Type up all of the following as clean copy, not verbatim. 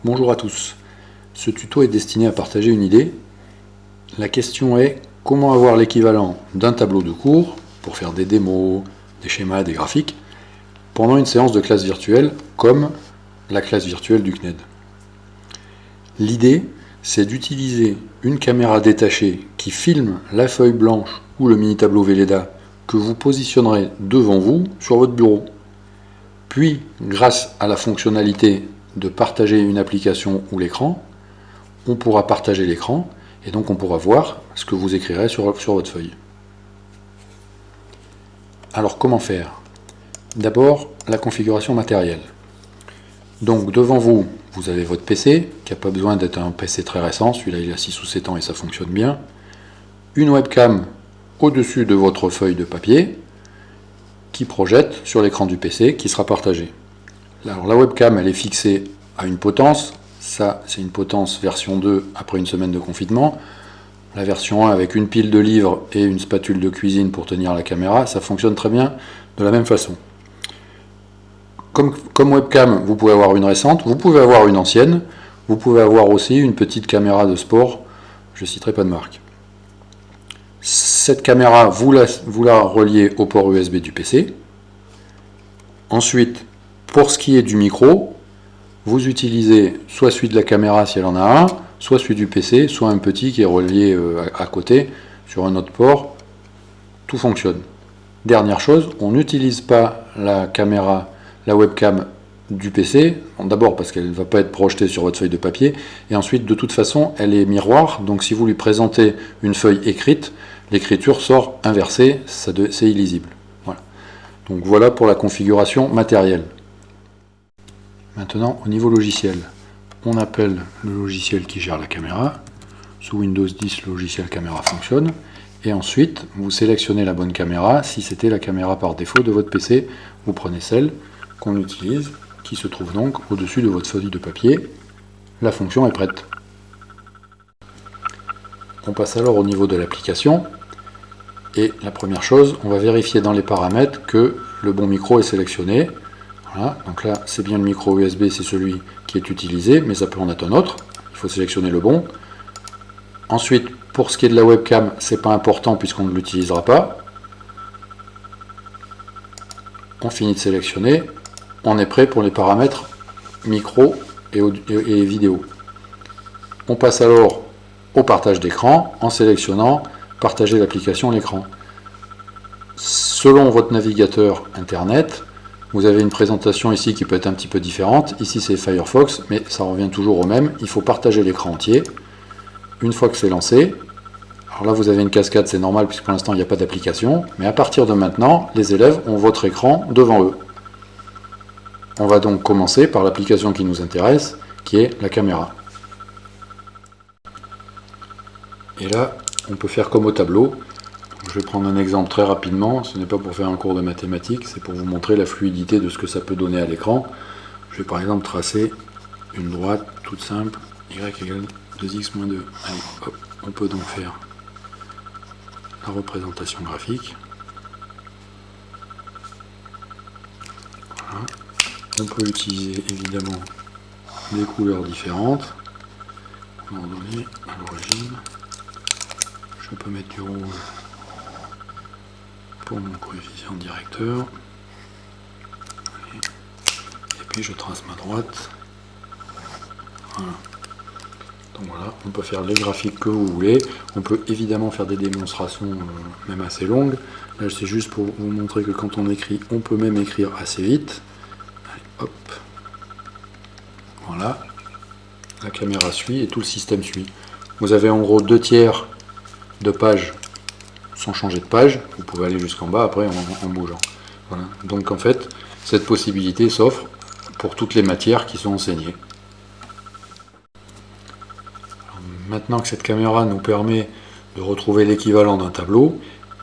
Bonjour à tous. Ce tuto est destiné à partager une idée. La question est comment avoir l'équivalent d'un tableau de cours pour faire des démos, des schémas, des graphiques pendant une séance de classe virtuelle comme la classe virtuelle du CNED. L'idée, c'est d'utiliser une caméra détachée qui filme la feuille blanche ou le mini tableau Velleda que vous positionnerez devant vous sur votre bureau. Puis, grâce à la fonctionnalité de partager une application ou l'écran, on pourra partager l'écran et donc on pourra voir ce que vous écrirez sur votre feuille. Alors comment faire? D'abord, la configuration matérielle. Donc devant vous, vous avez votre PC, qui n'a pas besoin d'être un PC très récent, celui-là il a 6 ou 7 ans et ça fonctionne bien. Une webcam au-dessus de votre feuille de papier, qui projette sur l'écran du PC, qui sera partagé. Alors la webcam, elle est fixée à une potence. Ça, c'est une potence version 2 après une semaine de confinement. La version 1 avec une pile de livres et une spatule de cuisine pour tenir la caméra, ça fonctionne très bien de la même façon. Comme webcam, vous pouvez avoir une récente, vous pouvez avoir une ancienne, vous pouvez avoir aussi une petite caméra de sport, je ne citerai pas de marque. Cette caméra, vous la reliez au port USB du PC. Ensuite, pour ce qui est du micro, vous utilisez soit celui de la caméra si elle en a un, soit celui du PC, soit un petit qui est relié à côté sur un autre port. Tout fonctionne. Dernière chose, on n'utilise pas la caméra, la webcam du PC, d'abord parce qu'elle ne va pas être projetée sur votre feuille de papier, et ensuite de toute façon elle est miroir, donc si vous lui présentez une feuille écrite, l'écriture sort inversée, c'est illisible. Voilà. Donc voilà pour la configuration matérielle. Maintenant, au niveau logiciel, on appelle le logiciel qui gère la caméra. Sous Windows 10, le logiciel caméra fonctionne. Et ensuite, vous sélectionnez la bonne caméra. Si c'était la caméra par défaut de votre PC, vous prenez celle qu'on utilise, qui se trouve donc au-dessus de votre feuille de papier. La fonction est prête. On passe alors au niveau de l'application. Et la première chose, on va vérifier dans les paramètres que le bon micro est sélectionné. Voilà, donc là c'est bien le micro USB, c'est celui qui est utilisé, mais ça peut en être un autre, il faut sélectionner le bon. Ensuite, pour ce qui est de la webcam, c'est pas important puisqu'on ne l'utilisera pas. On finit de sélectionner, on est prêt pour les paramètres micro et vidéo. On passe alors au partage d'écran en sélectionnant partager l'application l'écran. Selon votre navigateur internet, vous avez une présentation ici qui peut être un petit peu différente. Ici c'est Firefox, mais ça revient toujours au même. Il faut partager l'écran entier. Une fois que c'est lancé, alors là vous avez une cascade, c'est normal puisque pour l'instant il n'y a pas d'application. Mais à partir de maintenant, les élèves ont votre écran devant eux. On va donc commencer par l'application qui nous intéresse, qui est la caméra. Et là, on peut faire comme au tableau. Je vais prendre un exemple très rapidement, ce n'est pas pour faire un cours de mathématiques, c'est pour vous montrer la fluidité de ce que ça peut donner à l'écran. Je vais par exemple tracer une droite toute simple, y égale 2x moins 2. Allez, hop, on peut donc faire la représentation graphique. Voilà. On peut utiliser évidemment des couleurs différentes. Ordonnées à l'origine. Je peux mettre du rouge pour mon coefficient directeur. Et puis je trace ma droite. Voilà. Donc voilà, on peut faire les graphiques que vous voulez. On peut évidemment faire des démonstrations même assez longues. Là c'est juste pour vous montrer que quand on écrit, on peut même écrire assez vite. Allez, hop. Voilà. La caméra suit et tout le système suit. Vous avez en gros 2/3 de page sans changer de page, vous pouvez aller jusqu'en bas après en bougeant. Voilà. Donc en fait, cette possibilité s'offre pour toutes les matières qui sont enseignées. Alors, maintenant que cette caméra nous permet de retrouver l'équivalent d'un tableau,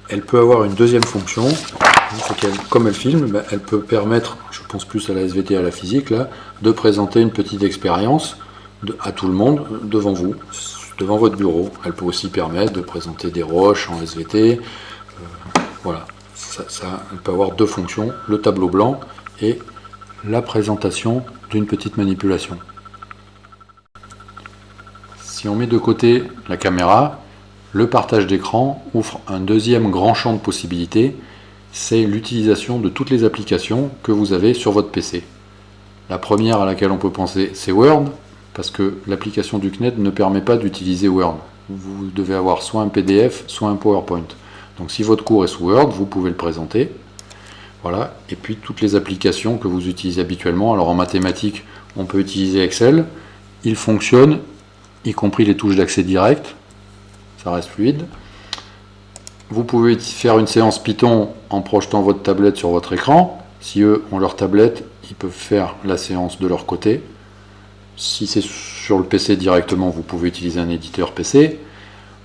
elle peut avoir une deuxième fonction, c'est qu'elle, comme elle filme, elle peut permettre, je pense plus à la SVT et à la physique, là, de présenter une petite expérience à tout le monde devant vous. Devant votre bureau. Elle peut aussi permettre de présenter des roches en SVT. Voilà, elle peut avoir deux fonctions, le tableau blanc et la présentation d'une petite manipulation. Si on met de côté la caméra, le partage d'écran ouvre un deuxième grand champ de possibilités, c'est l'utilisation de toutes les applications que vous avez sur votre PC. La première à laquelle on peut penser, c'est Word, parce que l'application du CNED ne permet pas d'utiliser Word. Vous devez avoir soit un PDF, soit un PowerPoint. Donc si votre cours est sous Word, vous pouvez le présenter. Voilà. Et puis toutes les applications que vous utilisez habituellement. Alors en mathématiques, on peut utiliser Excel. Il fonctionne, y compris les touches d'accès direct. Ça reste fluide. Vous pouvez faire une séance Python en projetant votre tablette sur votre écran. Si eux ont leur tablette, ils peuvent faire la séance de leur côté. Si c'est sur le PC directement, vous pouvez utiliser un éditeur PC.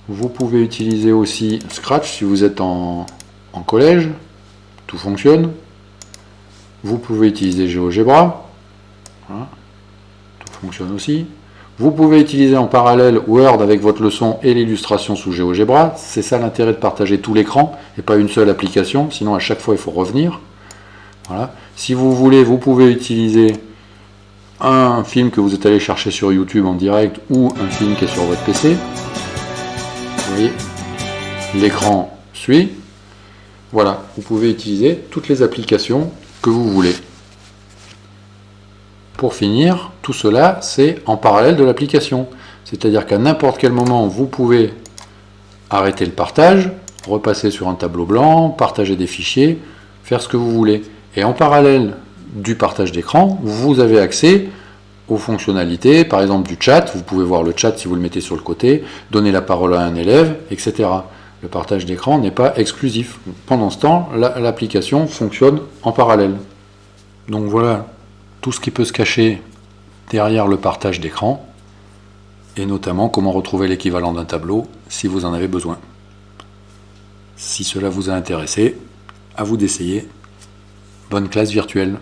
Vous pouvez utiliser aussi Scratch si vous êtes en collège. Tout fonctionne. Vous pouvez utiliser GeoGebra. Voilà. Tout fonctionne aussi. Vous pouvez utiliser en parallèle Word avec votre leçon et l'illustration sous GeoGebra. C'est ça l'intérêt de partager tout l'écran et pas une seule application. Sinon à chaque fois il faut revenir. Voilà. Si vous voulez, vous pouvez utiliser un film que vous êtes allé chercher sur YouTube en direct ou un film qui est sur votre PC. Vous voyez, l'écran suit. Voilà, vous pouvez utiliser toutes les applications que vous voulez. Pour finir, tout cela, c'est en parallèle de l'application. C'est-à-dire qu'à n'importe quel moment, vous pouvez arrêter le partage, repasser sur un tableau blanc, partager des fichiers, faire ce que vous voulez. Et en parallèle du partage d'écran, vous avez accès aux fonctionnalités, par exemple du chat. Vous pouvez voir le chat si vous le mettez sur le côté, donner la parole à un élève, etc. Le partage d'écran n'est pas exclusif. Pendant ce temps, l'application fonctionne en parallèle. Donc voilà tout ce qui peut se cacher derrière le partage d'écran, et notamment comment retrouver l'équivalent d'un tableau si vous en avez besoin. Si cela vous a intéressé, à vous d'essayer. Bonne classe virtuelle.